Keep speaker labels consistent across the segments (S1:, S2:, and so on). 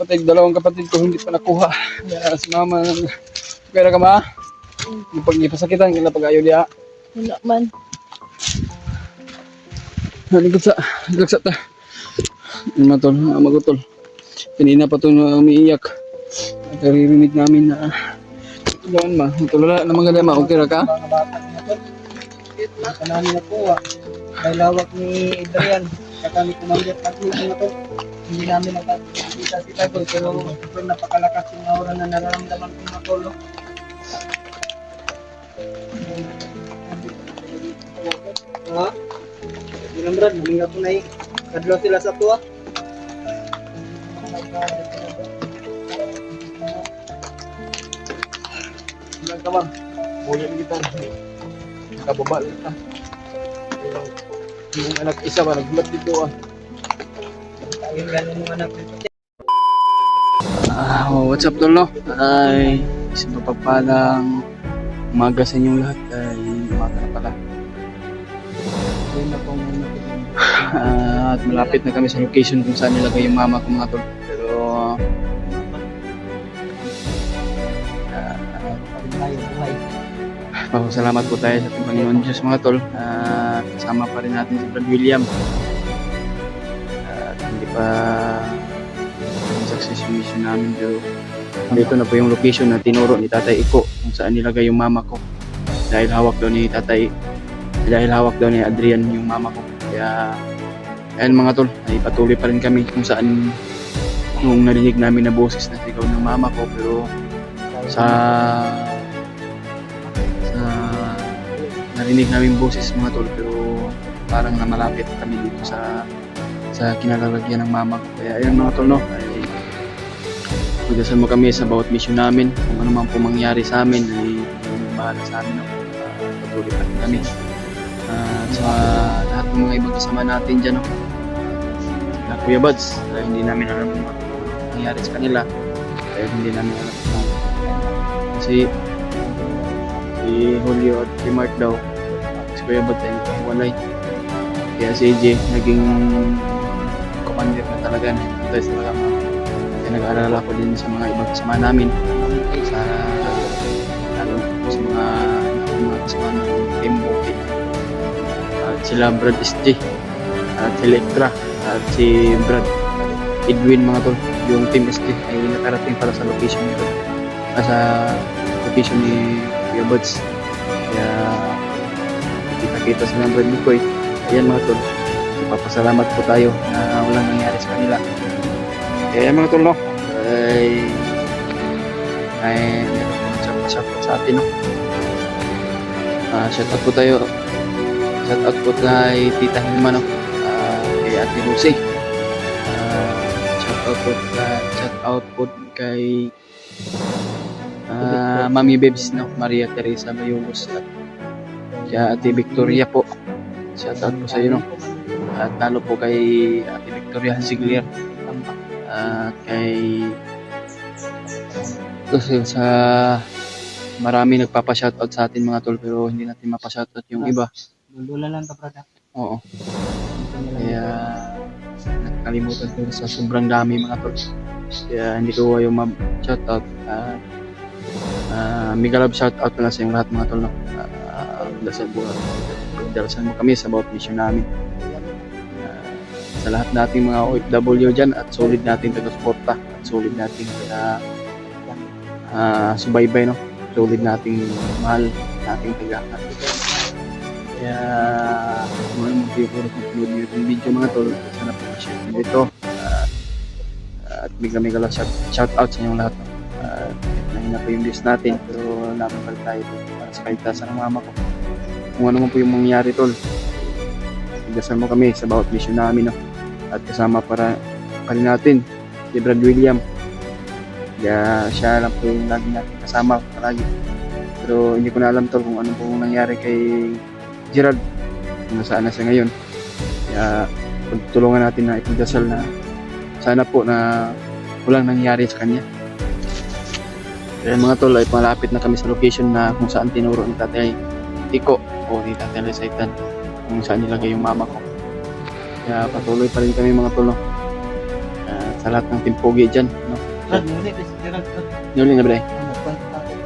S1: Kapatid, dalawang kapatid ko hindi pa nakuha. Kaya si mama, pera ka ba? Yung pag-ipasakitan, kailan pag-ayaw diya.
S2: Wala man.
S1: Nagkaksa ta. Matol, magutol. Kanina pa ito umiiyak. At naririnig namin na gawin ma. Matulala na mga ganda, okay ra ka?
S3: Kanami na po, may lawak ni Adrian. Kami kumanggit at na to. Hindi namin nakakita si Tagol, pero sobrang napakalakas yung aura na nararamdaman ko na tolo. Ha? Hindi lang Brad, huminga ko na eh. Kadlaw sila sa tuwa.
S1: Ilan ka ba? Bulan kita. Nakababa lang ka. Yung anak isa ba, nagbulat dito ah.
S3: Ayun ganun yung anak nito.
S1: What's up Tolo? Ay, isang mapagpalang umaga sa inyong lahat. Ay, umaga na pala.
S3: Ayun na po muna.
S1: At malapit na kami sa location kung saan nilagay yung mama ko mga tol. Pero salamat po tayo sa ating Panginoon Diyos mga tol. Kasama pa rin natin si Brad William. At hindi pa success yung mission namin, pero dito na po yung location na tinuro ni Tatay Iko kung saan nilagay yung mama ko. Dahil hawak daw ni Adrian yung mama ko. Kaya ayun mga tol, ay patuloy pa rin kami kung saan nung narinig namin na boses na sigaw ng mama ko, pero sa narinig namin boses mga tol, pero parang namalapit kami dito sa kinalalagyan ng mama ko. Kaya ayun mga tol, no, ay magdasal mo kami sa bawat mission namin. Kung ano man po mangyari sa amin ay bahala sa amin, no? Patuloy pa rin kami. Sa lahat ng mga ibang kasama natin dyan, no? Na Kuya Buds, hindi namin alam kung ano nangyari sa kanila. Kaya hindi namin alam kung kasi si Julio at si Mark daw, si Kuya Buds ay walay. Kaya si AJ naging commander na talaga na tayo sa mga. Kaya nag-aalala ko din sa mga ibang kasama namin, sa lalo sa mga kasama namin, Team Bokeh. At sila Brad SJ, at si Electra, at si Brad Edwin mga tol. Yung Team SJ ay nakarating para sa location nito, sa location ni Kuya Buds. Kaya kita-kita sila ng Brad Mikoy. Ayan mga tol, ipapasalamat po tayo na walang nangyari sa kanila. Kaya mga tol, no, ay meron po nagsapat sa atin, no. Shout out po tayo. Shout out po kay Tita Hilma, no? Kay Ate Lucy. Shout out po kay Mami Bebs, no? Maria Teresa Bayulos at kay Ate Victoria po. Shout out po sa iyo, no? At lalo po kay Ate Victoria Ziglier. Kay sa marami nagpapa-shoutout sa atin mga tol, pero hindi natin mapa-shoutout yung iba.
S3: Dula lang ta brad.
S1: Oo. Kaya nakalimutan ko sa sobrang dami mga tol. Kaya hindi ko yung ma-shoutout. Mega love shoutout na sa yung lahat mga tol, no? Dalasan mo kami sa bawat mission namin. Sa lahat nating mga OFW dyan at solid nating taga-suporta at solid nating subaybay, no? Solid nating mahal nating taga. Kaya kung ano mag-upload nyo itong video mga tol, sana po share nyo dito. At mega lang shout out sa inyong lahat, no? Nahina po yung views natin, pero napapal tayo para sa kaligtasan ng mama ko. Kung ano man po yung mangyari tol, dasal mo kami sa bawat mission namin, no? At kasama para rin natin si Brad William. Kaya siya lang po yung lagi natin kasama palagi. Pero hindi ko na alam tol kung ano po nangyari kay Gerald, kung nasaan na siya ngayon. Kaya pagtulungan natin na ipagdasal na sana po na walang nangyari sa kanya. Kaya mga tol, ay malapit na kami sa location na kung saan tinuro ni Tatay Iko o ni Tatay Lesaitan kung saan nilagay yung mama ko. Kaya patuloy pa rin kami mga tol, no? sa lahat ng timpogi dyan. No?
S3: Brad, nuli, besi Gerald, Brad.
S1: Yun na ba eh?
S3: Ano, kwento natin.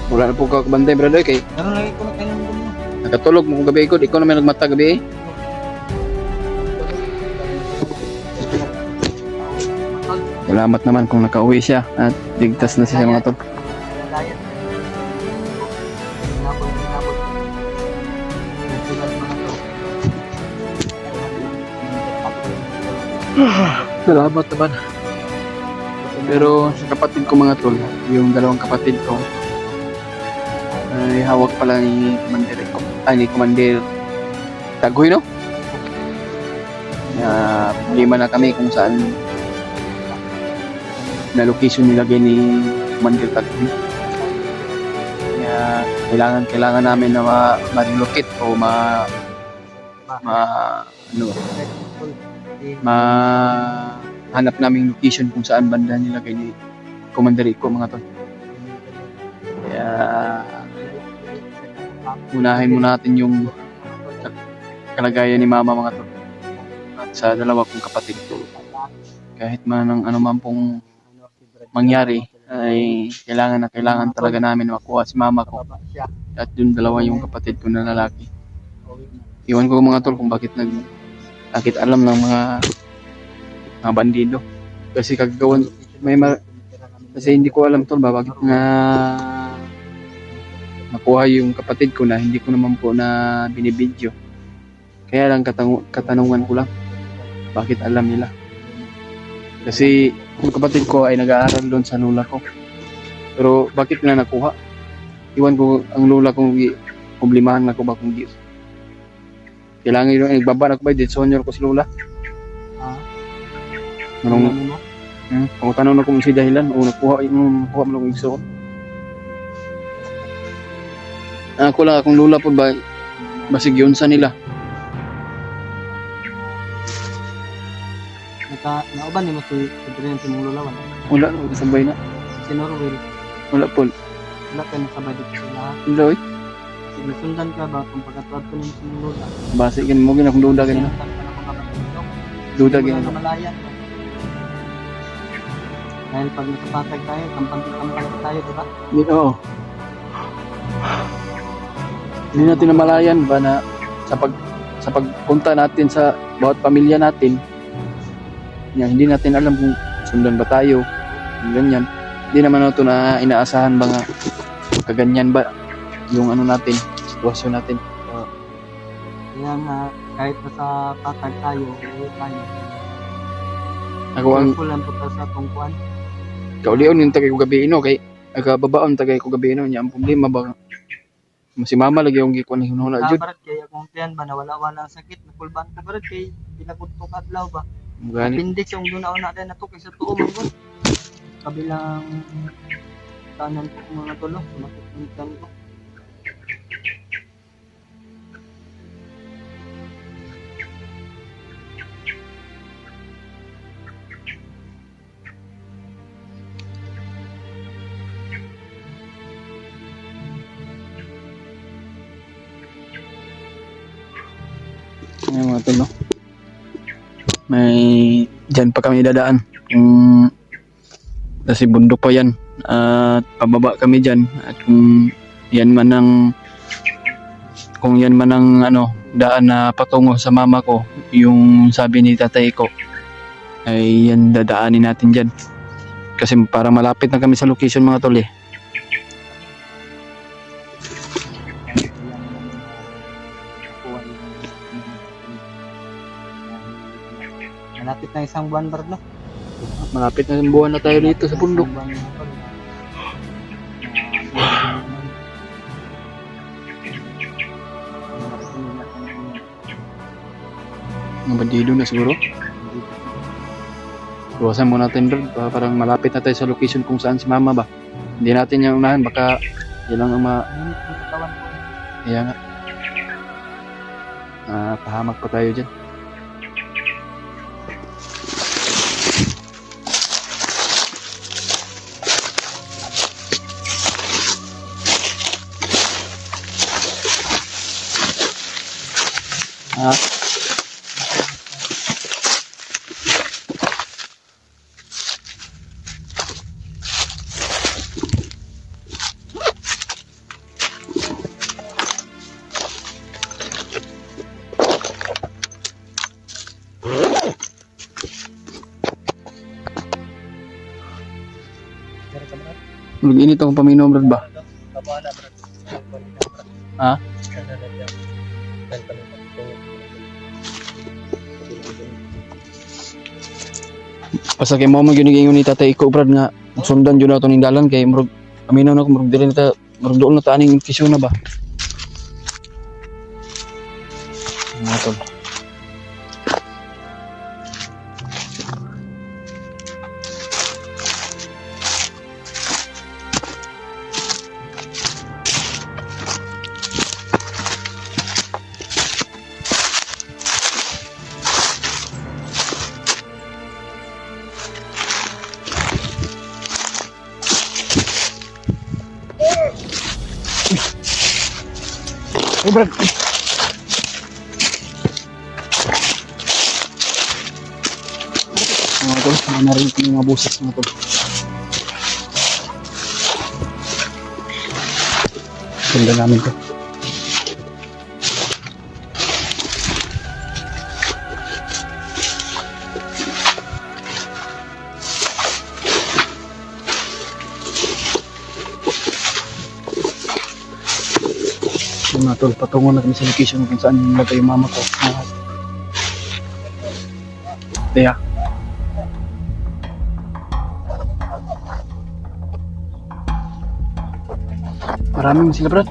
S1: Wala na po ka kabantay brother kay
S3: Karoon lagi ko na kayo ng gulo.
S1: nakatulog mo kung gabi ko. Ikaw naman nagmata gabi eh. Salamat naman kung nakauwi siya at ligtas na siya mga tol.
S3: Malayan. Inabot. Nagsulat mga to.
S1: Salamat naman. Pero sa kapatid ko mga tol, yung dalawang kapatid ko, ay hawak pala ni Commander ni Commander Tagoy, no? Problema na kami kung saan na location nilagay ni Commander Tagoy. Kaya kailangan namin na ma-relocate o hanap namin location kung saan banda nilagay ni Commander Rico mga tol. Kaya unahin mo natin yung kalagayan ni mama mga tol at sa dalawa kong kapatid. Kahit man ang ano man pong mangyari ay kailangan talaga namin makuha si mama ko at yung dalawa yung kapatid ko na lalaki. Iwan ko mga tol kung bakit alam ng mga bandido kasi kagagawan kasi hindi ko alam tol bakit nga nakuha yung kapatid ko na hindi ko naman po na binibidyo. Kaya lang katanungan ko lang bakit alam nila. Kasi yung kapatid ko ay nag-aaral doon sa lula ko. Pero bakit na nakuha? Iwan ko ang lula kong problemahan na ko ba kung di. Kailangan yun, nagbaba na ko ba, dead sonyor ko si lula. Anong, kung tanong na kung si dahilan, o nakuha mo lang yung gusto ko. Ako lang akong lula po ba, basig yun sa nila.
S3: Nauban ni mo si Adrian si Mulo Lawan.
S1: Wala, sabay na.
S3: Si Norwell.
S1: Wala po.
S3: Wala ka nasabay dito sila.
S1: Wala eh.
S3: Kasi nasundan ka ba kung pagkatuad ko niyo si Mulo Lawan.
S1: Basi, ganun mo akong duda ganun. Duda ganun.
S3: Malayan. Dahil pag nakapatag tayo, kampang-kampang tayo, di ba?
S1: Oo. Hindi natin namalayan ba na sa pagpunta natin sa bawat pamilya natin, hindi natin alam kung sundan ba tayo, ganyan. Hindi naman ito na inaasahan ba nga kaganyan ba yung ano natin, sitwasyon natin.
S3: Kaya nga, kahit nasa patag tayo, tayo.
S1: Ako ang
S3: kulang po sa tungkuan.
S1: kaulion yung tagay ko gabi kay agababaon tagay ko gabi niya ang problema ba si mama lagi yung gikuan ni hunahuna jud.
S3: Barat kay akong tiyan ba nawala-wala ang sakit, nakulban ko barat kay pinagutok adlaw ba.
S1: Gani.
S3: Appendix yung doon na din nato kay sa tuo man ko. Kabilang tanan ko mga tulo, makikita ko.
S1: Ngayon mga tol, no? May dyan pa kami dadaan kasi bundok pa yan at pababa kami dyan at kung yan man ang ano daan na patungo sa mama ko yung sabi ni tatay ko ay yan dadaanin natin dyan kasi para malapit na kami sa location mga tol eh.
S3: Malapit na isang buwan bar no?
S1: Malapit na isang buwan na tayo dito sa bundok. Mga bandido na siguro. Iwasan mo natin bro, parang malapit na tayo sa location kung saan si mama ba. Hindi natin yung unahan, baka yun lang ang Kaya nga. Pahamak pa tayo dyan. Murag init akong paminom brad ba?
S3: Kabala, bro.
S1: Ha? Basta kay mo gyud ni tatay ko brad nga sundan jud nato ning dalan kay murag aminaw na ko murag dili na ta murag doon na ta aning kisyon na ba. Mga tol. Oh, brad. Mga tol, narinig ko yung mga buses mga tol. Ganda namin to. Mga tol, patungo na kami sa location kung saan nilagay yung mama ko. Kaya. Maraming sila brad.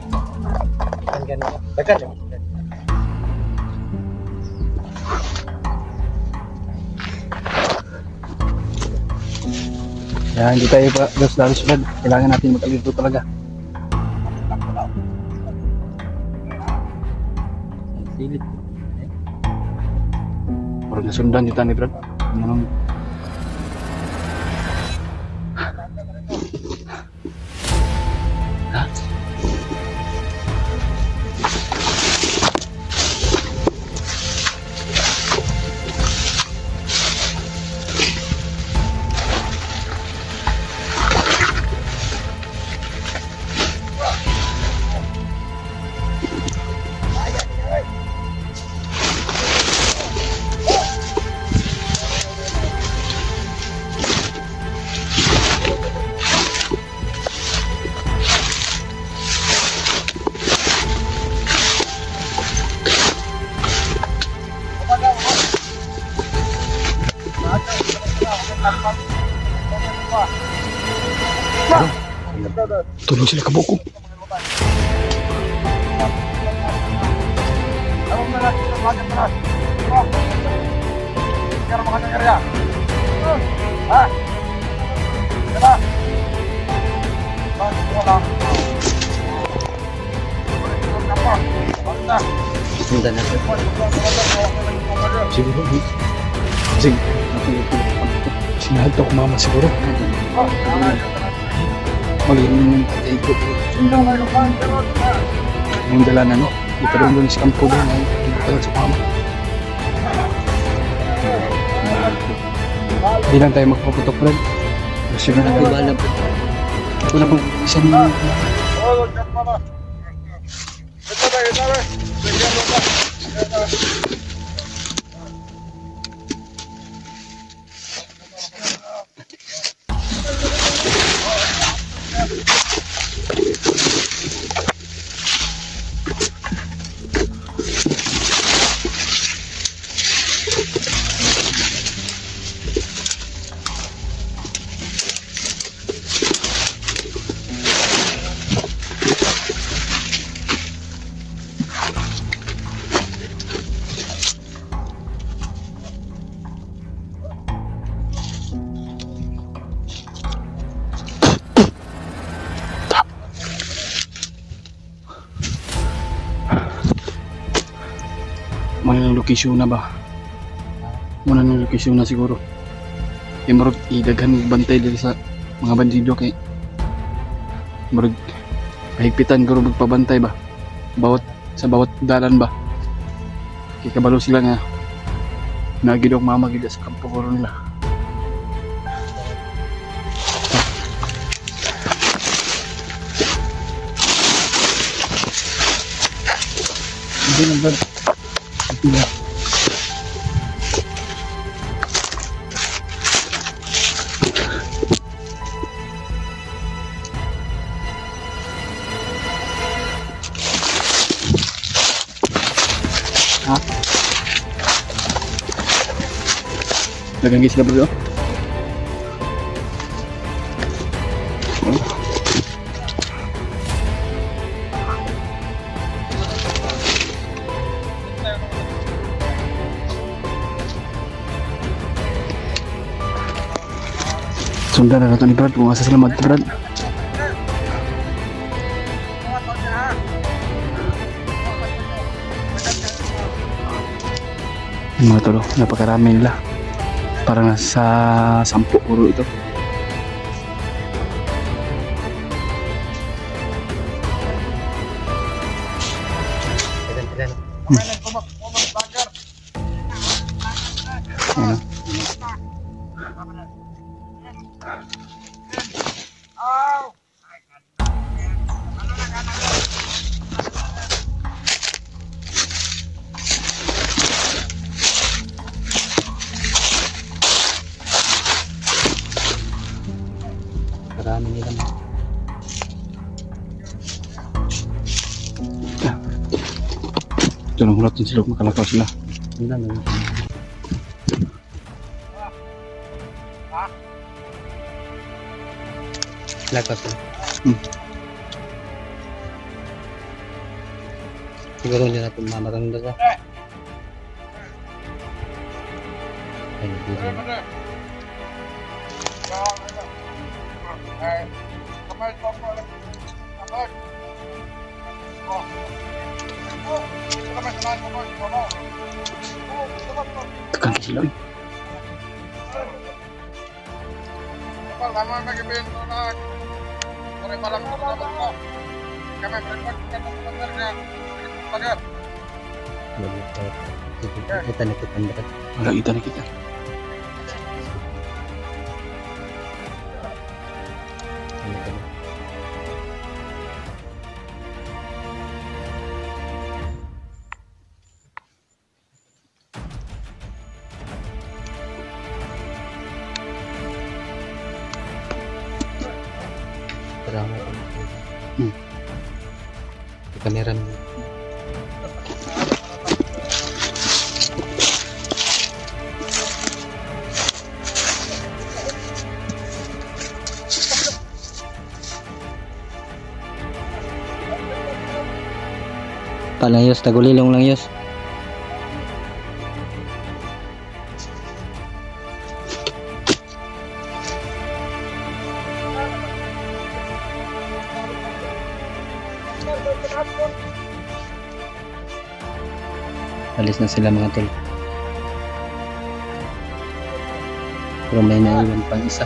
S1: Kaya hindi tayo pa gas-laris brad. Kailangan natin mag-alito talaga.
S3: Silit.
S1: Parang nasundan dito ni brad. Anong ha? Tulong sila kabuko.
S3: Sundan na sir.
S1: Siguro. Sige. Sinahal to ko mama siguro. Mag-inom ng tatay ko. Yung dala na no. Di pa doon sa kampo ba. Dito sa mama. Hindi lang tayo magpaputok brad. Kasi na natin. Wala pong isang mga location na ba? Muna ng location na siguro. Kaya marag idaghan bantay dito sa mga bandido kay marag mahigpitan garo magpabantay ba? Sa bawat dalan ba? Kaya kabalo sila nga nagidok mamagida sa kampo garo nila. Hindi na ba? Iya. Naganggi sila bro. Sundan na nato ni Brad kung asa sila magti Brad. Yung mga tolo, napakarami nila. Parang nasa 10 puro ito. Ano?
S3: Marami nila.
S1: Ito nang hulat din sila, makalakaw sila.
S3: Yun lang. Lakas na. Siguro hindi natin mamatanda sa. Ay, hindi rin.
S1: Tekan sila.
S3: Kita na kita na.
S1: Wala kita na kita.
S3: Kamera mo. Palang yus, tagulilong lang yus. Alis na sila mga tol. Pero may naiwan pang isa.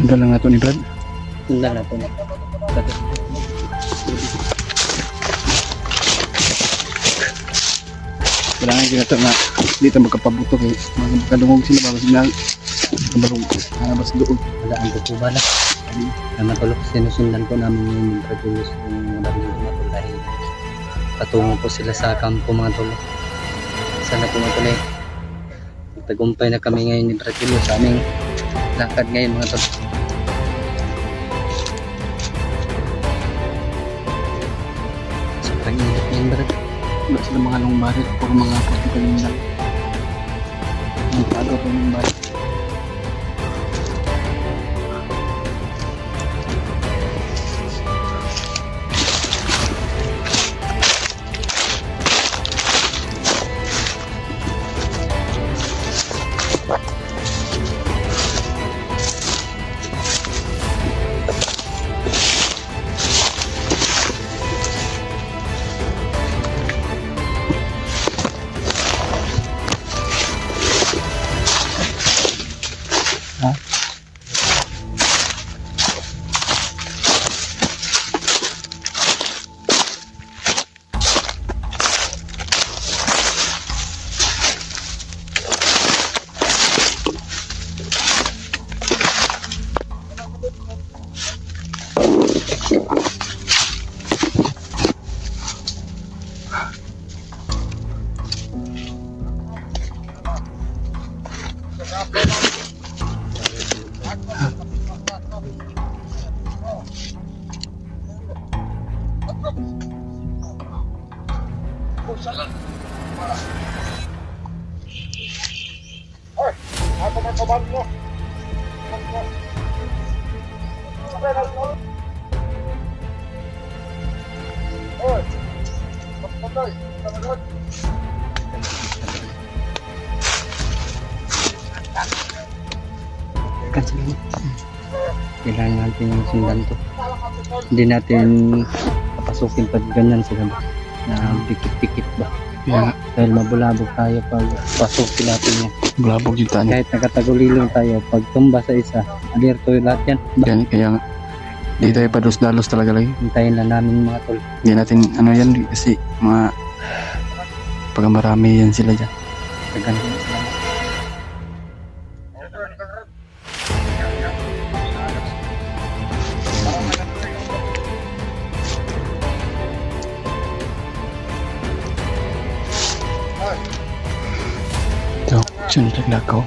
S1: Sundan lang nato ni Brad.
S3: Sundan na po.
S1: Kailangan din nato na dito magkapabuto kay magkadungog sila bago sila kabalong bas doon.
S3: Wala ang tutuba na. Naman tulog, sinusundan po namin yung produce ng baril mga tol dahil patungo po sila sa kampo mga tol. Sana po mga tol eh. Tagumpay na kami ngayon ni Bradley sa aming lakad ngayon mga tol. Sobrang init ngayon Brad.
S1: Wala sila mga long baril, puro mga portical nila. Ang tago po ng baril.
S3: Kasi kailangan natin yung sundan to. Hindi natin papasukin pag ganyan sila ba? Na pikit-pikit ba?
S1: Kaya nga,
S3: Dahil mabulabog tayo pag pasukin natin yan.
S1: bulabog yung taan.
S3: Kahit nakatagulilong tayo, pag tumba sa isa, alerto yung lahat yan.
S1: Kaya nga, di tayo pados-dalos talaga lagi.
S3: Hintayin lang namin mga tol.
S1: Hindi natin ano yan kasi mga pag marami yan sila dyan.
S3: Tagan sila.
S1: Ito, siya naglakaw.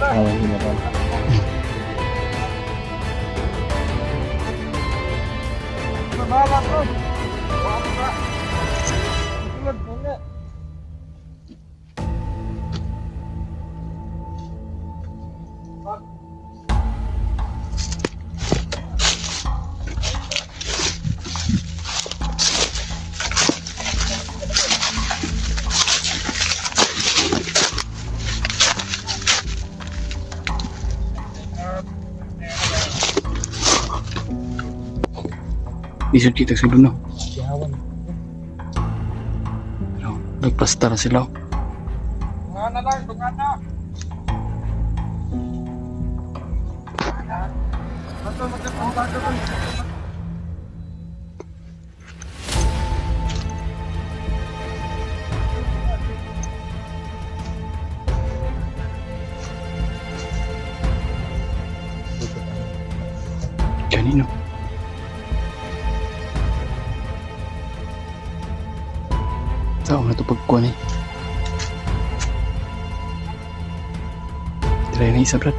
S3: Awan nila tol.
S1: Isod kita sa luno.
S3: Awan.
S1: Ano, nagplastar sila. Kanino? Saan na ito pagkuhan eh? Try na isa, Brad.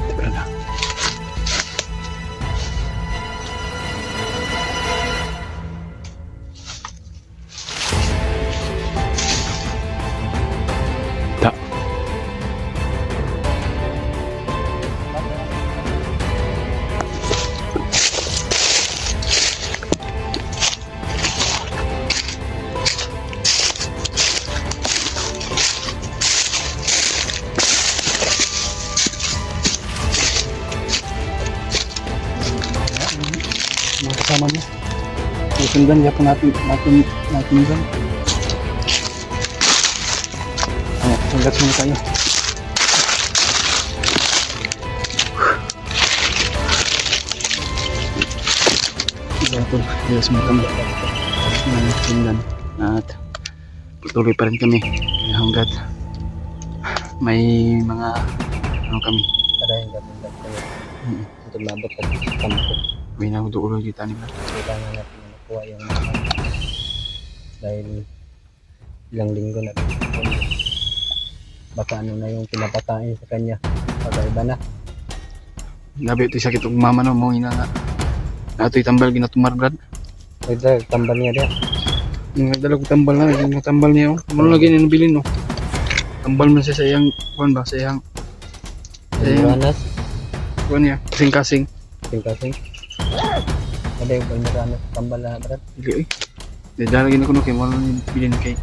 S1: Ito, Brad, ah. Tak. Mga kasama mo. Susundan niya po natin dyan. Ayan, sundat muna tayo. Betul, yes mo kami. Sundan. At patuloy pa rin kami. Hanggat may mga ano kami.
S3: Kadahin ka ng kayo. Untuk labot sa kampo.
S1: May nahudulo dito ni Brad.
S3: Kailangan natin na makuha yung dahil ilang linggo na baka ano na yung pinapakain sa kanya pag-iba na.
S1: Labi ito sakit ug mama no mo ina nga. Ato'y tambal ginatumar, Brad.
S3: Pwede tambal niya dia.
S1: Nagdala ko tambal na, yung tambal niya oh. Ano lagi niya nabilin no. Tambal man siya sa iyang kuan ba, sa iyang
S3: Palmeranas,
S1: kuan niya, kasing-kasing.
S3: kasing. Ada yung palmeranas tambal na brad.
S1: Dili eh. Dala lagi na kuno kay mo ni bilin kay.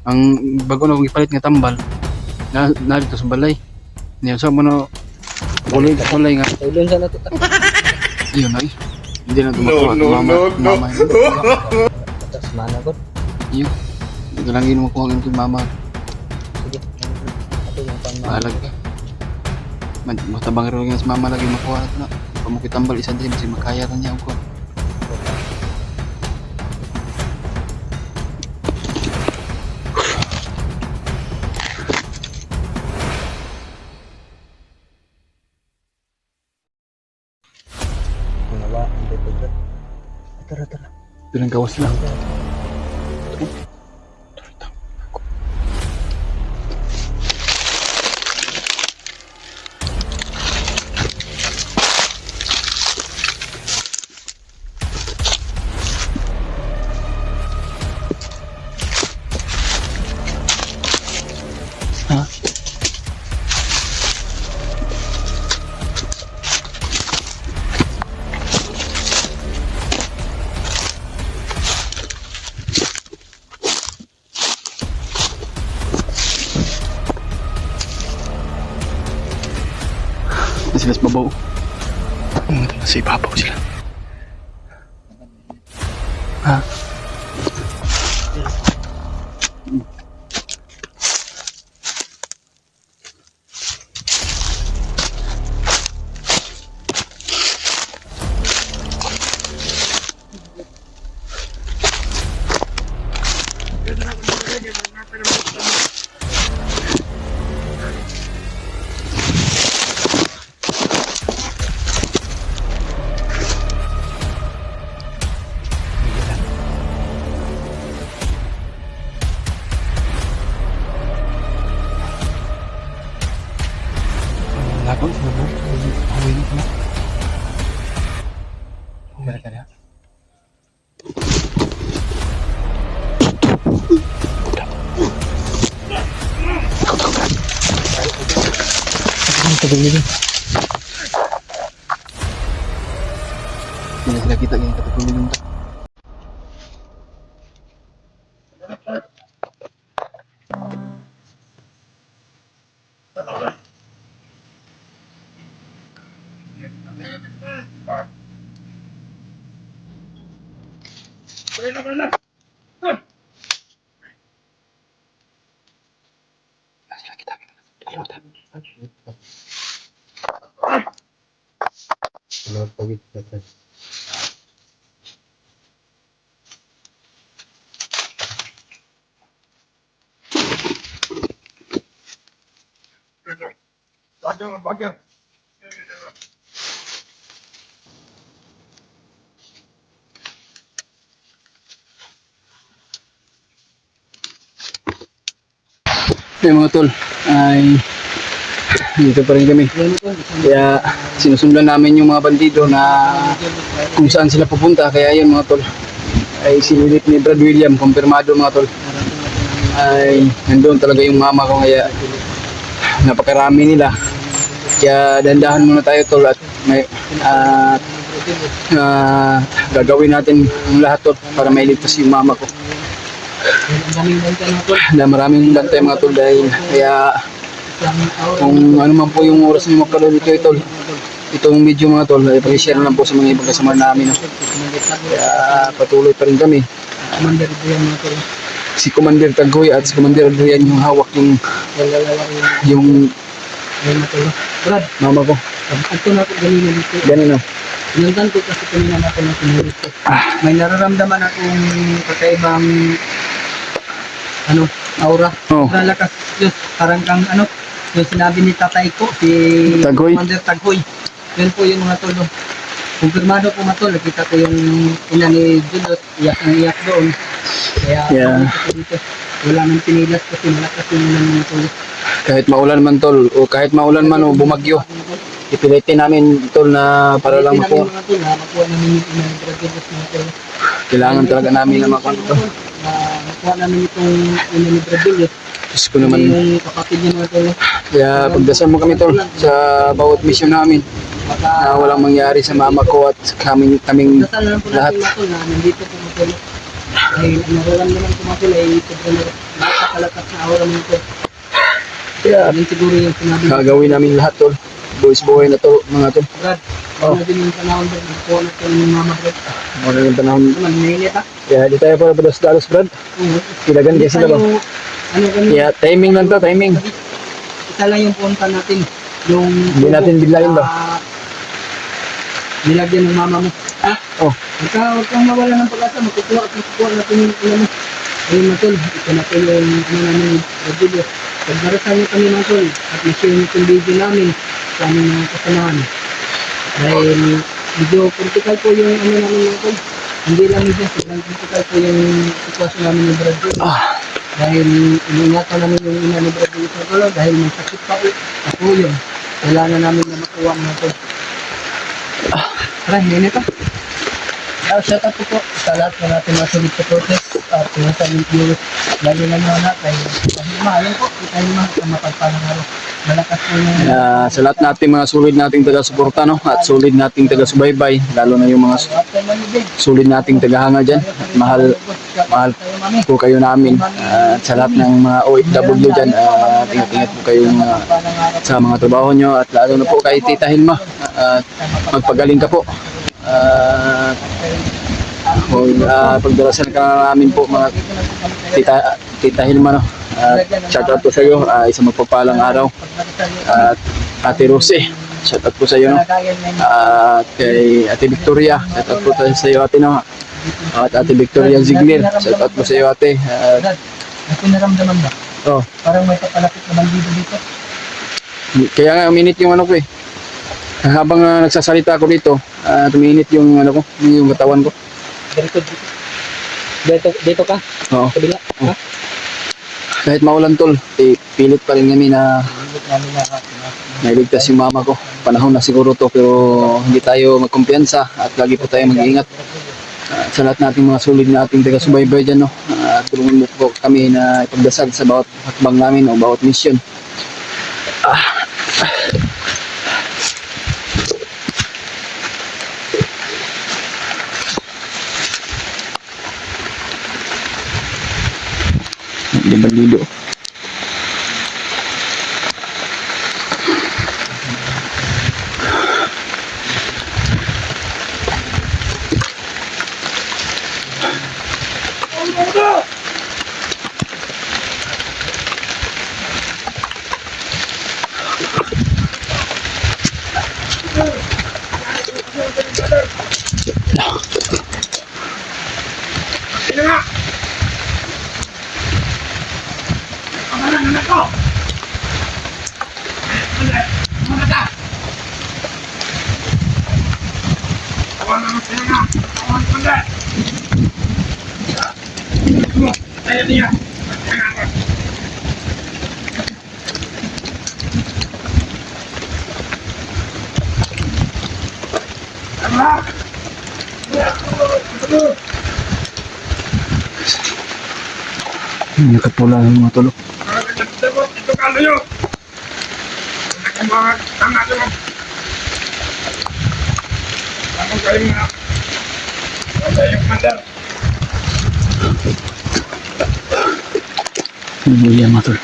S1: Ang bago na kong ipalit nga tambal. Na dito sa balay. Niya sa mo no kulay nga.
S3: Tulon sa nato.
S1: Ayun na eh. Hindi na tumakuha mama.
S3: Atas mana ko.
S1: Iyo. Hindi lang yun makuha ng mama.
S3: Sige. Ato yung pang
S1: Maalag. Matabang rin nga sa mama lagi makuha na ito na. pamukitambal isa din, kasi makaya kan niya ako.
S3: Wala, hindi po Brad. Tara, tara.
S1: Bilang gawas lang. Ha? Sila sa babaw. Nasa ibabaw sila. Ha? Lapang sila bro. Hawin ko na. Balik ka na. Tagal nila. Hindi na sila kita ganyan katapos nila.
S3: Lord, pagit Brad.
S1: Okay mga tol, ay dito pa rin kami. Kaya sinusundan namin yung mga bandido na kung saan sila pupunta. Kaya yun mga tol, ay sinulit ni Brad William, kumpirmado mga tol. Ay nandun talaga yung mama ko, kaya napakarami nila. Kaya dandahan muna tayo tol, at may gagawin natin ang lahat tol para mailigtas yung mama ko. Maraming bantay mga tol, dahil kaya kung ano man po yung oras nyo magkalulito tol, itong video mga tol, ay pag-share lang po sa mga ibang kasama namin. Kaya patuloy pa rin kami. Si Commander Tagoy at si Commander Adrian yung hawak yung
S3: Brad,
S1: mama ko.
S3: ito na po ganito dito.
S1: Ganun na.
S3: Pinuntan ko kasi kanina natin ng sinulit ko. May nararamdaman akong kakaibang aura.
S1: Oh.
S3: Lalakas Diyos, parang kang yung sinabi ni tatay ko, si
S1: Tagoy.
S3: Commander Tagoy. Yun po yung mga tolo. Kumpirmado po mga tolo, nakita ko yung ina ni Julius, iyak ng iyak doon. Kaya
S1: Yeah.
S3: dito, wala nang pinilas kasi malakas yung ina ng mga tolo.
S1: Kahit maulan man tol, o kahit maulan man o bumagyo, ipilitin namin tol na para lang
S3: Pilitin namin
S1: po.
S3: mga tol, makuha namin yung ina ni Julius mga tolo.
S1: Kailangan talaga namin na makuha ito.
S3: Nakuha namin itong ina ni Julius.
S1: Diyos ko naman.
S3: Yung kapatid niya mga tolo.
S1: Kaya pagdasal mo kami tol sa bawat misyon namin, na walang mangyari sa mama ko at kaming
S3: Dasal na lang po
S1: lahat.
S3: natin mga tol na nandito po mga tol. Dahil ang nararamdaman ko mga tol ay sobrang napakalakas na aura mga tol.
S1: Kaya
S3: Yan siguro yung sinabi ko.
S1: gagawin namin lahat tol. Boys buhay na to mga tol.
S3: Brad, ano din yung panahon Brad, nakuha natin yung mama Brad.
S1: Muna yung panahon.
S3: Naman, nainit ha?
S1: Kaya di tayo para dalos Brad. Kilagan kayo sila ba?
S3: Ano ganun?
S1: Kaya timing lang to, timing.
S3: Isa lang yung punta natin. Yung
S1: Hindi natin biglayin ba?
S3: nilagyan ng mama mo. Ha?
S1: Oh.
S3: Huwag kang mawala ng pag-asa. Makukuha natin yung ulam mo. Ayun mga tol, ito na po yung ano namin, video. Pagdarasan niyo kami mga tol at i-share niyo yung video namin sa aming mga kasamahan. Dahil medyo critical po yung ano namin mga tol. Hindi lang medyo, sobrang critical po yung sitwasyon namin ni Brad Joe. Dahil iningatan namin yung ina ni Brad Joe sa tol dahil may sakit pa po yun. Kailangan namin na makuha mga tol. Tara, hindi pa. Shout out po sa lahat ng ating mga sulit supporters at mga silent viewers. Lagi na nyo na kay Mahal po. Kita nyo sa mapagpalang araw. Malakas po yung...
S1: Sa lahat nating mga sulit nating taga-suporta, no? At sulit nating taga-subaybay, lalo na yung mga sulit nating tagahanga dyan. At mahal po kayo namin. At sa lahat ng mga OFW dyan, tingat-tingat po kayo sa mga trabaho nyo. At lalo na po kay Tita Hilma. At magpagaling ka po. Pagdarasan ka namin po mga Tita Hilma, no? Shout out po sa iyo, isang magpapalang araw. At Ate Rose, shout out po sa iyo, no? At kay Ate Victoria, shout out po sa iyo, Ate, no? At Ate Victoria Ziegler, shout out po sa iyo, Ate.
S3: Pinaramdaman ba?
S1: Oh,
S3: Parang may papalapit na bandido dito.
S1: kaya nga uminit yung ano ko eh. Habang nagsasalita ako dito, tuminit yung ano ko, yung katawan ko.
S3: Dito ka?
S1: Oo.
S3: Kabila? Ha?
S1: Kahit maulan tol, pilit pa rin kami na nailigtas yung mama ko. Panahon na siguro to, pero hindi tayo magkumpiyansa at lagi po tayo mag-iingat. Sa lahat nating mga sulit na ating taga-subaybay dyan, no? Tulungan mo po kami na ipagdasal sa bawat hakbang namin o bawat mission. Di bandido. Nakatula ng mga tulog.
S2: Ito kalo nyo. Mga tanga nyo. Anong kayo mga wala yung mandar.
S1: Hindi yan mga tulog.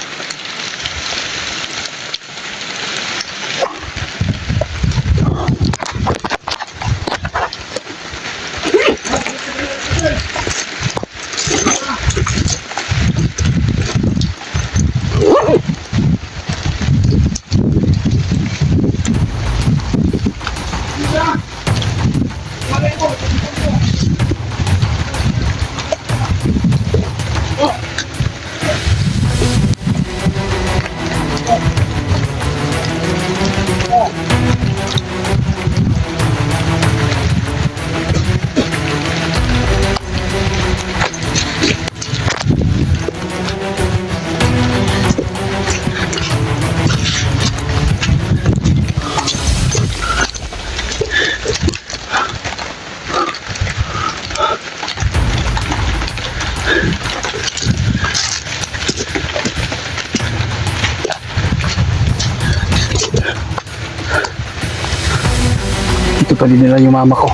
S1: Ito pa din nila yung mama ko.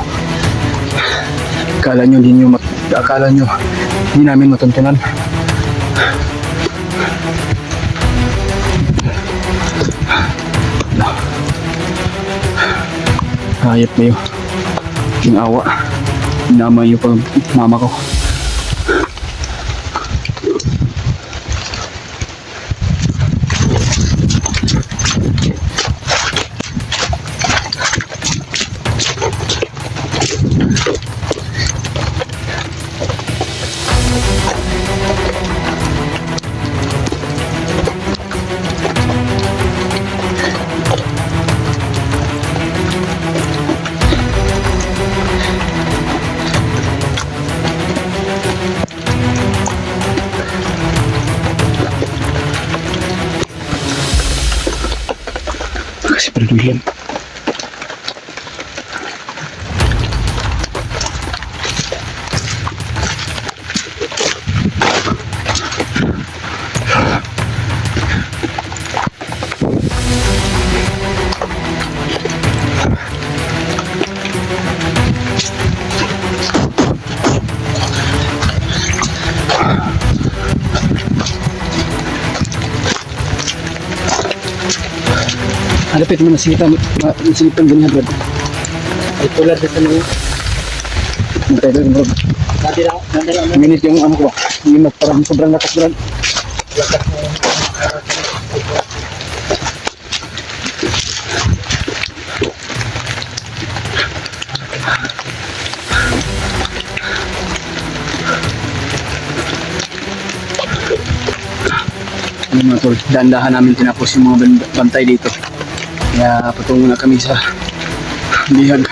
S1: Akala nyo hindi namin matuntunan. Hayop na yung awa. Inama yung pang mama ko. Si Brad William. Halapit mo nasilipan ganyan, Brad.
S3: Ay tulad sa mga
S1: Hintay doon, Brad.
S3: dati lang.
S1: Minute yung ano ko ba? Yung parang sobrang lakas, Brad. Ano mga tol, dahan-dahan namin tinapos yung mga bantay dito. Kaya patungo na kami sa bihag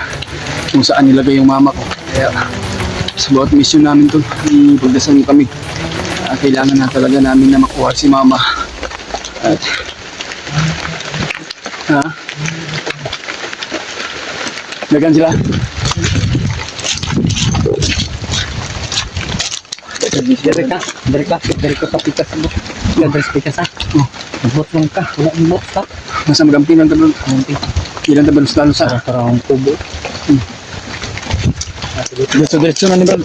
S1: kung saan nilagay yung mama ko. Kaya sa bawat mission namin tol, ipagdasal kami. Kailangan na talaga namin na makuha si mama. At dagan sila.
S3: Dari ka sa pikas mo. Dari sa pikas ha. Bot lang ka. Wala yung bot ka.
S1: Nasa magampi ng tablon. Ilan tablon lalo sa?
S3: Parang kubo.
S1: Diretso na ni Brad.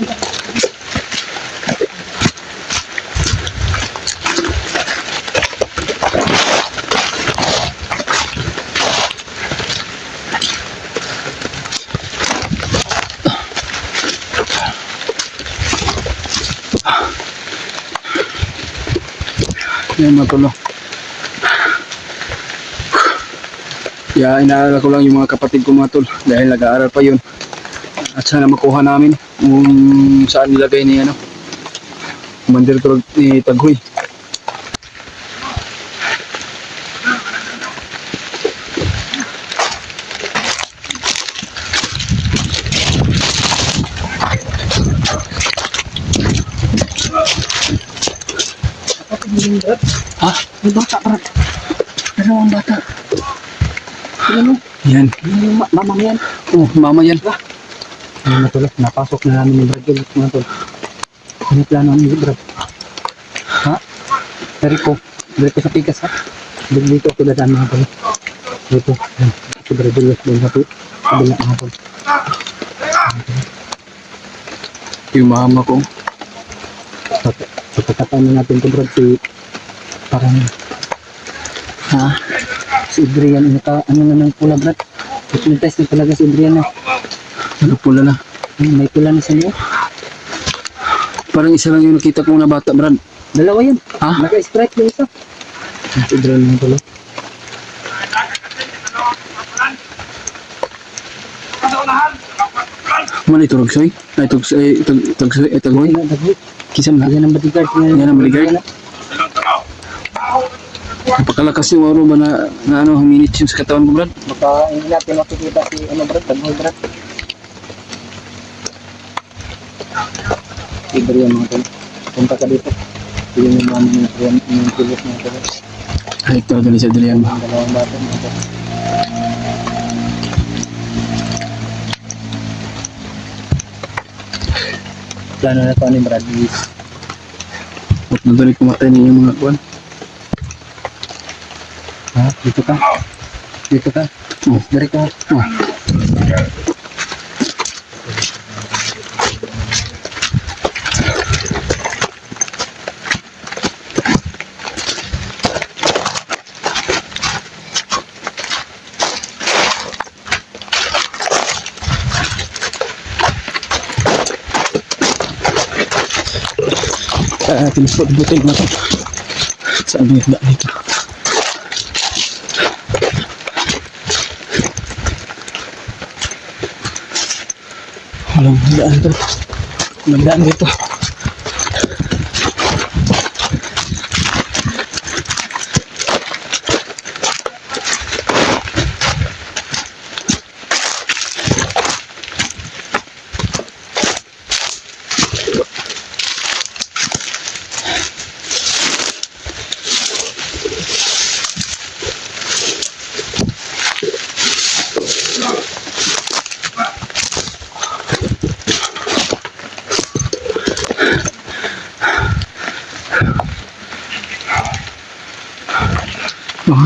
S1: Yan mga tolo. Kaya inaalala ko lang yung mga kapatid ko mga tol dahil nag-aaral pa yun. At sana makuha namin kung saan nilagay ni ano Commander ni Taghoy. Ha?
S3: May bata pa. Pero ang bata. Ano?
S1: Yan.
S3: Yung mama yan.
S1: Oh, mama yan.
S3: Ano tulad, napasok na namin yung Brad Julius mga tol. Ano plano namin yung Brad? Ha? Dari ko sa pikas ha? Dito tulad ang mga tol. Dito. Si Brad Julius doon sa kabila mga tol.
S1: Yung mama ko.
S3: So pagkataon na natin ito Brad si parang si Adrian ano na ng pula Brad. Hypnotize na talaga si Adrian na.
S1: Ano pula na?
S3: May pula na sa niyo.
S1: Parang isa lang yung nakita ko na bata, Brad.
S3: Dalawa yan.
S1: Ha?
S3: Naka-strike yung isa. Si Adrian na pala.
S1: Mana itu Rogsoy? Taghoy? Kisam na.
S3: Yan ang bodyguard niya.
S1: Yan ang bodyguard? Napakalakas yung oro ba na ano, minutes yung sa katawan ko, Brad?
S3: Baka hindi natin makikita si Brad, Taghoy Brad. Libre yan mga tol. Punta ka dito. Yung mama niya, yung tulos mga tol.
S1: Ay, talaga ni sa Adrian.
S3: Ang dalawang bata mga tol. Plano na to ni Brad is
S1: At nandun kumatay niya yung mga kuwan.
S3: ha? Dito ka? Dito ka?
S1: Oh,
S3: Dari ka?
S1: oh. Tinuspot butil na ito. Saan ba yung daan dito? Walang daan dito. Walang daan dito.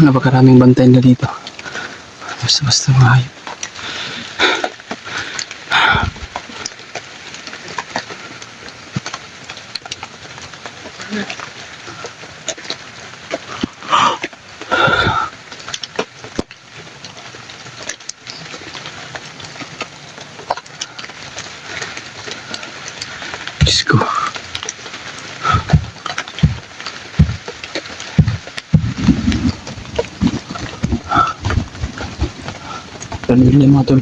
S1: napakaraming bantay na dito. Basta mga hayop. Diyos ko. Panuli mga tol.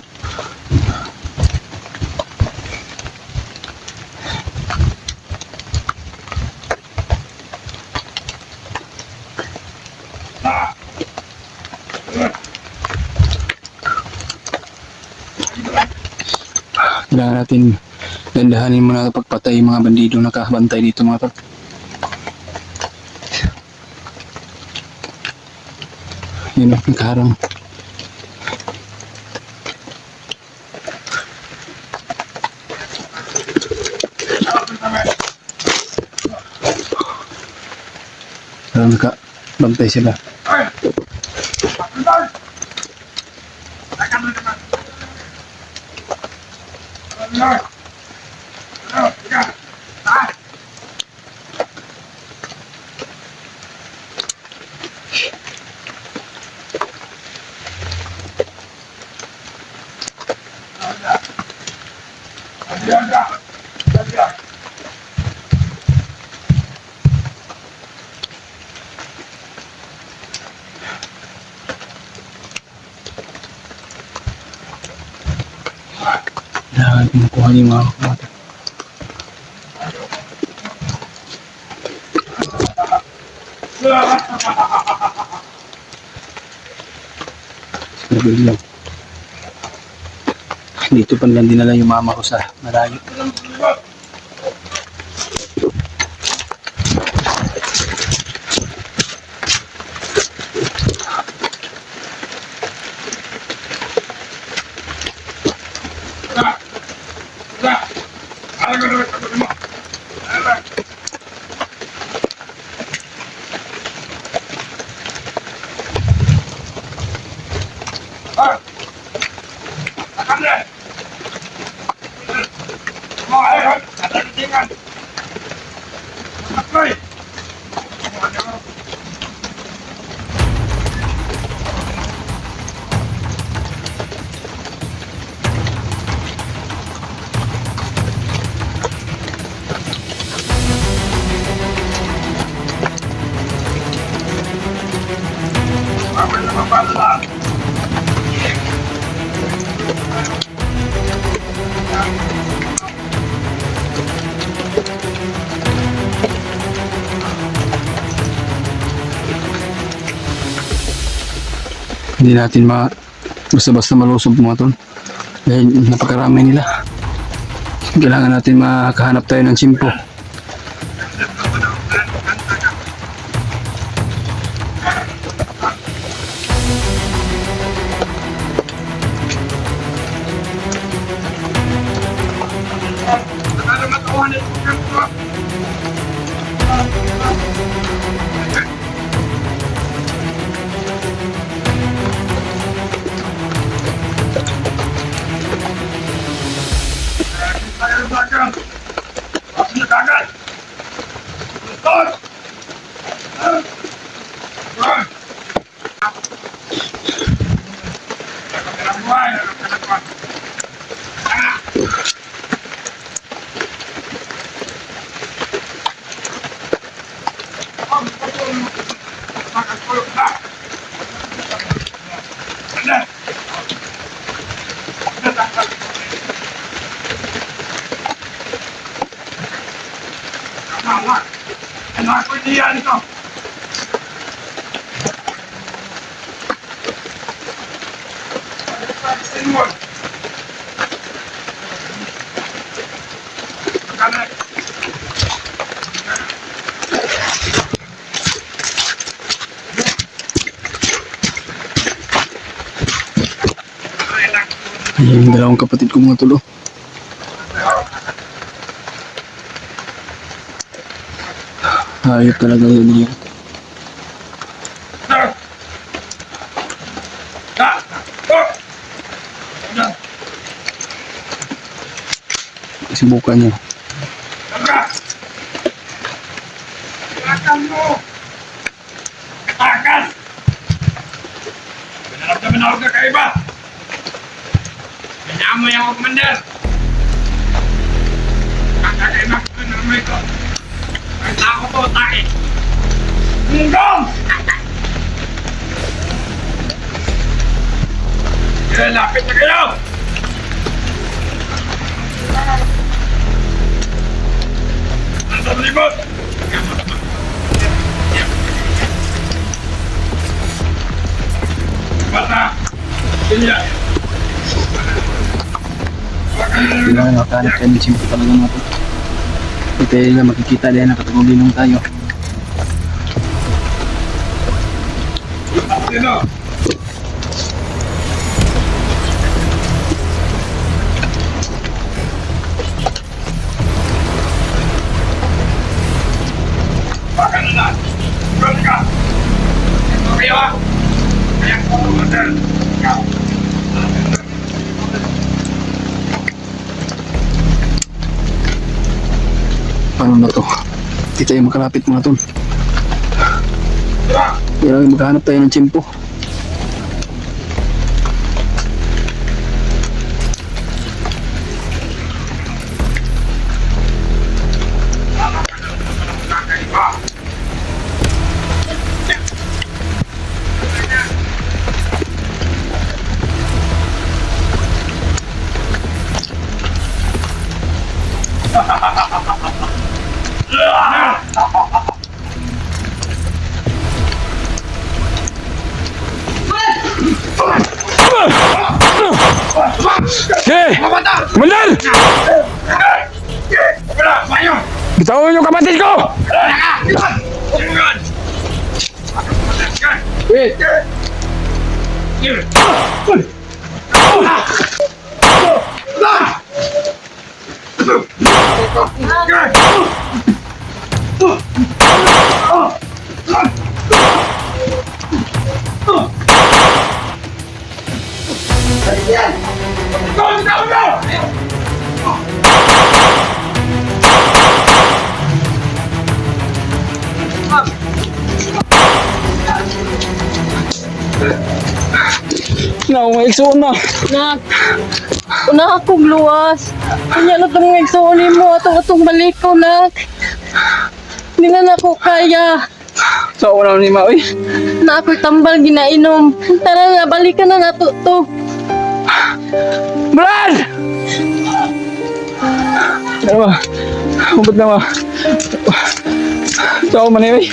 S1: Kailangan natin dandahanin muna pagpatay yung mga bandido nakabantay dito mga tol. Yun o, nakaharang. Parang nakabantay sila. Kailangan pinukuha niyo mga kapatid. Sabi lang. Dito pa lang dinala yung mama ko sa malayo. Hindi natin basta-basta malusog mga tol. Dahil napakarami nila. Kailangan natin makahanap tayo ng simpo.
S2: Anak ko diyan ito.
S1: Ayan yung dalawang kapatid ko mga tulo. Hayop talaga yun yun. subukan niyo.
S2: Tara! Takas mo! Takas! Pinarap ka kaiba! Pinaamoy ako, Commander! Kakaiba ko ng amoy ko! Ang tao ko, tae! Munggong! Kaya lapit na kayo! Nasa libot! Bata! Silya!
S1: Kailangan makahanap tayo ng simple talaga mga tol. Hindi tayo na makikita dahil nakatagulinong tayo.
S2: Sino? Baka na na! Bron ka! Ito kayo ha! Kaya ko Commander! Ikaw!
S1: Paano na to? Hindi tayo makalapit mga tol.
S2: Tara!
S1: Kailangan maghanap tayo ng tsimpo.
S2: Kakaiba!
S4: Hey! Commander!
S2: Wala! Bayo!
S4: Bitawan yung kapatid ko!
S2: Wala ka! Tumugan!
S1: Wait!
S4: May igsoon na.
S5: Nak, una akong luwas. Kanya na itong igsoon mo atong balik ko, nak. Hindi na ako kaya.
S4: Sa una ni Maui.
S5: Na ako'y tambal ginainom. Tara nga, balikan na nato to.
S4: Brad! Ano ba? Hubat na ba? Sa uma ni Maui.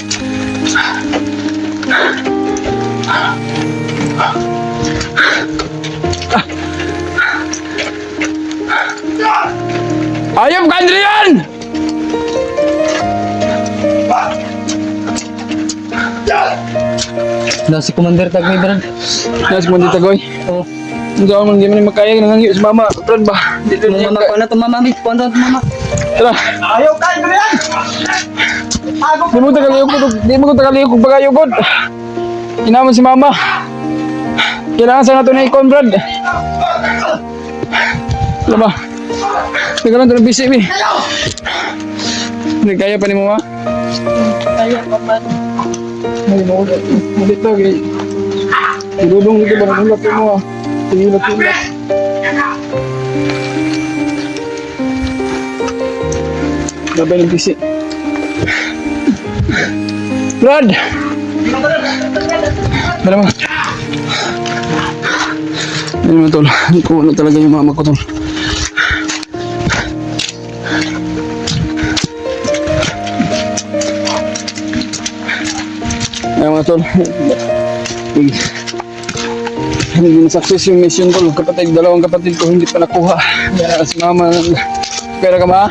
S4: Ayop ka, Adrian!
S3: Na si Commander Tagoy, Brad.
S1: Nasa kundi tagoy.
S3: Oh,
S1: Hindi ako hindi man makaya nangangiyo sa mama. Brad ba? Dito
S3: mama,
S1: niya
S3: kuha na to, mama, mami. Kuha na to, mama.
S1: Tara.
S2: Ayaw ka! Adrian!
S1: Di mo tagaliyog ko. Di mo tagaliyog ko bagayogod. Inaman si mama. Kailangan sana ito na ikon, Brad. Alam ba? Teka lang ito na busy, mi. Hindi kaya pa ni mo, ma?
S5: Kaya pa man.
S1: Ay, maulat. Maulit to, gay. Ilulong dito ba? Nagulat mo, ah. Iulat. Labay ng busy. Brad! Dala mo. Ano mo, tol? Kung ano talaga yung mama ko, tol. Ay, mga tol. Hindi na success yung mission, tol. Dalawang kapatid ko hindi pa nakuha. Kaya si mama, kaya ka ma?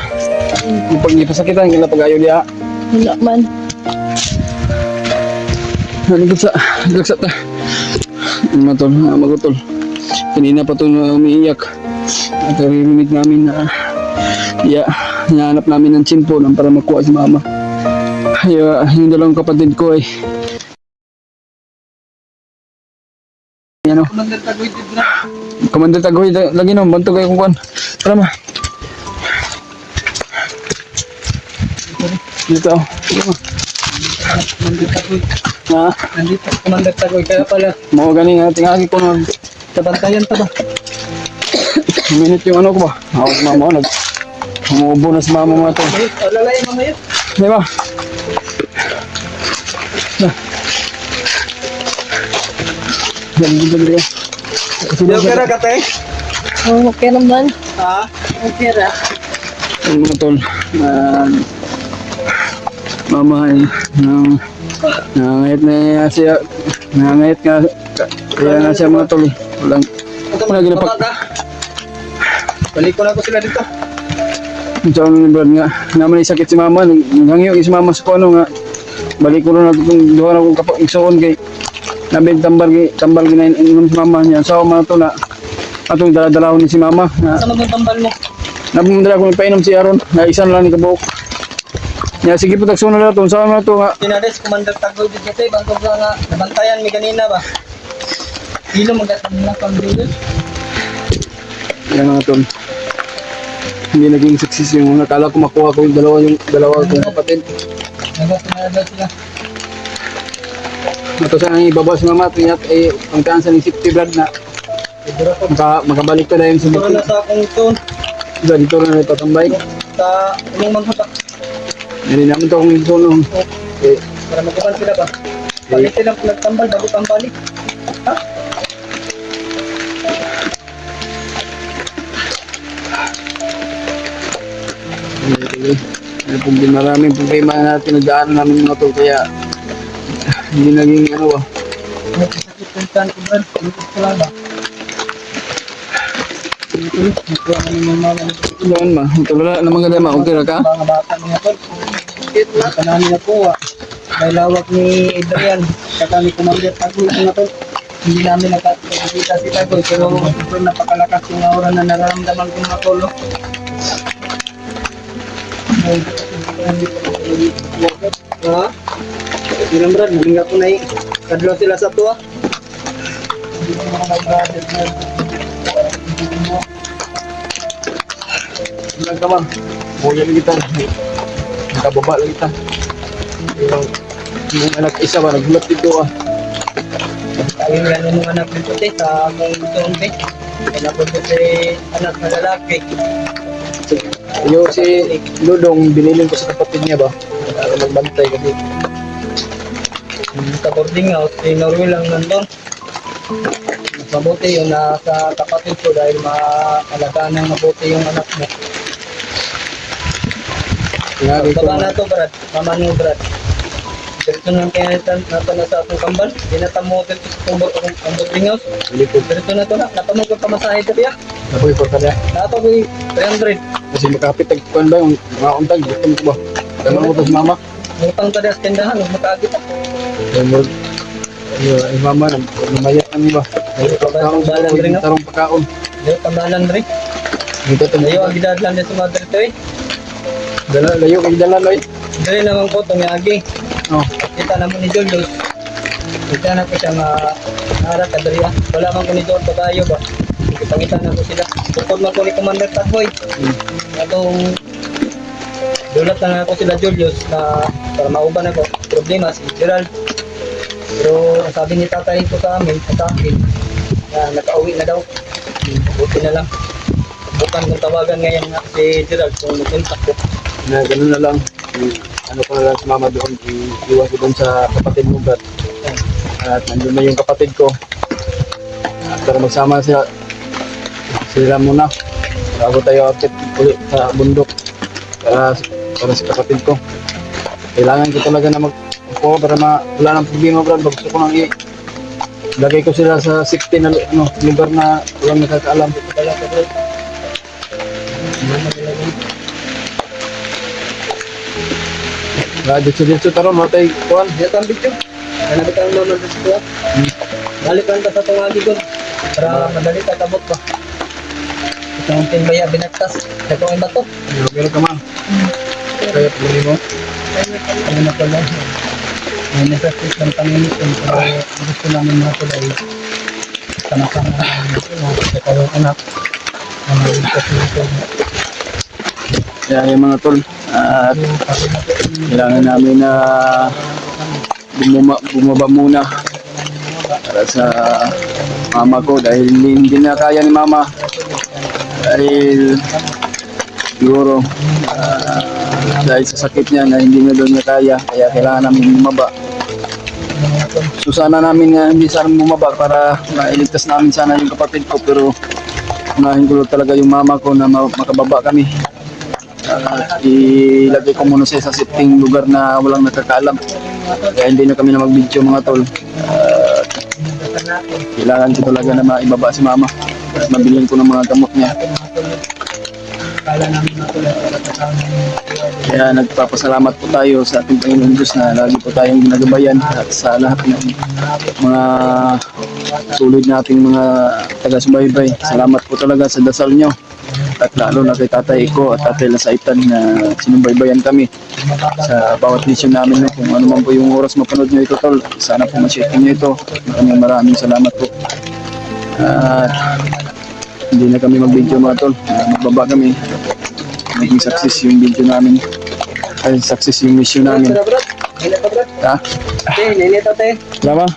S1: Pag hindi pasakitan, kaya pag-ayaw niya.
S5: Wala man.
S1: Nagagsa ta. Mga tol, mga tol. Kanina pa ito umiiyak. At naririnig namin na hinahanap namin ng tsimpo para makuha si mama. Kaya yung dalawang kapatid ko ay ano?
S3: Commander Tagoy, Brad.
S1: Commander Tagoy, lagi no, banto kayo kung kuhan. Tara ma.
S4: Dito.
S3: Nandito ako.
S4: Ha?
S3: Nandito. Commander Tagoy. Kaya pala,
S4: Mga ganing tingagi ko na.
S3: kabantayan pa ba?
S4: Minute yung ano ko ba? Ako sa mama ko. Umuubo na si mama mga to.
S3: Lalay mamaya.
S4: Di ba? Dali.
S3: Okay ra ka, te?
S5: Okay naman.
S3: Ha?
S5: Okay ra.
S4: Ang mga tol. Mama ay nangangayat na siya. Nangangayat nga. Kaya na siya mga tol. Walang wala ginapak.
S3: Balik ko na ko sila dito.
S4: So, Brad nga, naman sakit si mama, nangangyo si mama sa kuano nga, balik ko na itong duha na kong kapag-igsoon kay, nabing tambal ginain si mama niya, so mga to na, atong daladalahon ni si mama, na,
S3: Saan mo tambal mo?
S4: nabumdala ko nagpainom si Aaron, na isan lang ni kabuok. Ya, sige po, takso na lang ito, saan na ito nga,
S3: Tinades, Commander Tagoy dito kasi, bangkog nga, nabantayan mi ganina ba? Dilo magkatang na pang dilo.
S4: yan mga tol. Hindi naging success yung nakala ko makuha ko yung dalawa kong kapatid.
S3: Nagasunada sila.
S4: Ito sa nang ibaba si mama, ito ay ang kansa ng safety Brad na
S3: Siguro ko.
S4: makabalik to na yun sa
S3: Siguro
S4: buti.
S3: na sa akong ito.
S4: Dito na itatambay.
S3: Sa inyong manghutak.
S4: Hindi naman ito kung ito nung
S3: Para magkapan sila ba? Palit silang nagtambal bago pang balik. Ha?
S4: maraming problema natin na daan namin mga tol kaya hindi naging ano ba.
S3: May sakit kong tiyan ko ba? Lupit ko lang ba? Ito ang mga mga
S4: Doon ma, ito wala naman ganda ma, okay ra ka?
S3: mga bata niya tol. Kanani na po may lawak ni Adrian. Kata ni Commander Tagoy nga tol. Hindi namin nakakita si Tagoy pero napakalakas yung aura na nararamdaman ko mga tol. Ha? Ilang brad, hindi nga po na kadlaw sila sa tuwa.
S4: Ilang ka man, buya lagi kita, nakababa lagi kita. Yung anak isa ba, naghulat dito ah.
S3: Ayun yan yung anak ng puti sa akong zombi. Kaya po si anak na lalaki.
S4: Yung si Dudong, binilin ko sa kapatid niya ba, para magbantay kasi.
S3: Sa boarding house, si Norway lang nandun. Mas mabuti yung nasa kapatid ko dahil maalagaan ng mabuti yung anak mo.
S4: Tingali ko
S3: Baba na to, Brad. Mama mo, Brad. Dito nang kaya nato na sa atong kambal. Dinatamo dito sa boarding house.
S4: likod.
S3: Dito na to na. Napamag ko pamasahe ka biya.
S4: Napoy ko kada.
S3: Napagoy 300.
S4: Kasi makapit tagpuan ba yung mga untag, gutom ko ba? Tanong mo to si mama.
S3: Utang ka sa tindahan, huwag makagit ako.
S4: Yung mo, yung mama, namayat ang iba. Tarong sa
S3: Balan rin ako.
S4: tarong pagkaon.
S3: Dito tambalan rin.
S4: Dito ito.
S3: Layo ang gidadlan din sa mga dito eh.
S4: Layo kay dala loy.
S3: Dili naman ko tumiyagi.
S4: Oh,
S3: Kita naman ni Julius. Kita na ko siya maharap ka dali ah. Wala man ko ni John Pagayo ba. Kita na ko sila. Bukod man ko ni Commander Tagoy. Atong dulat na ako sila Julius na para mauban ako. Problema si Gerald. Pero ang sabi ni tatay ko sa amin, sa akin, na nakauwi na daw. Buti na lang. Bukan kung tawagan ngayon nga si Gerald kung nagpunta ko.
S4: na ganun na lang. Ano ko na lang si mama doon, iwan ko doon sa kapatid mo, Brad. At nandun na yung kapatid ko. Para magsama sila muna. Bago tayo akit ulit sa bundok. Para sa kapatid ko. Kailangan ko talaga na para wala ng problema, Brad. Gusto ko nang lagay ko sila sa safety na lugar na walang nakakaalam.
S3: Talaga bro.
S4: Dito taron, matay kuhan.
S3: Dito ang video. Hanapit ang lolo sa sitwa. Balikan ka sa tungagi ko. Para madali ka tabot ba. Itong timbaya binagtas. Ito ang bato.
S4: Pero ka man. Kaya puli mo.
S3: Ano na pala. May nasasit ng Panginoon. Pero gusto namin mga kulay. Sama-sama sa kayong anak. Ang mga ito.
S4: Kaya yung mga tol, At kailangan namin na bumaba muna para sa mama ko dahil hindi na kaya ni mama dahil siguro dahil sa sakit niya na hindi na doon niya kaya kailangan namin bumaba. So sana namin hindi sana bumaba para mailigtas namin sana yung kapatid ko, pero unahin ko talaga yung mama ko na makababa kami. Ilagay ko muna siya sa sitting lugar na walang nakakaalam, kaya hindi na kami na mag-video mga tol. Kailangan ko talaga na maibaba si mama at mabilin ko ng mga gamot niya. Kaya nagpapasalamat po tayo sa ating Panginoon Diyos na lagi po tayong ginagabayan at sa lahat ng mga tulid nating mga taga-subaybay. Salamat po talaga sa dasal nyo at lalo na kay Tatay Iko at Tatay Lasaitan na sinubaybayan kami sa bawat mission namin. Kung ano man po yung oras mapanood nyo ito tol, sana po ma-share nyo ito. Maraming salamat po. At hindi na kami mag-video mga tol, magbaba kami. Maging success yung video namin, ay success yung mission namin. Ha?
S3: Lilito, te.
S4: Lama?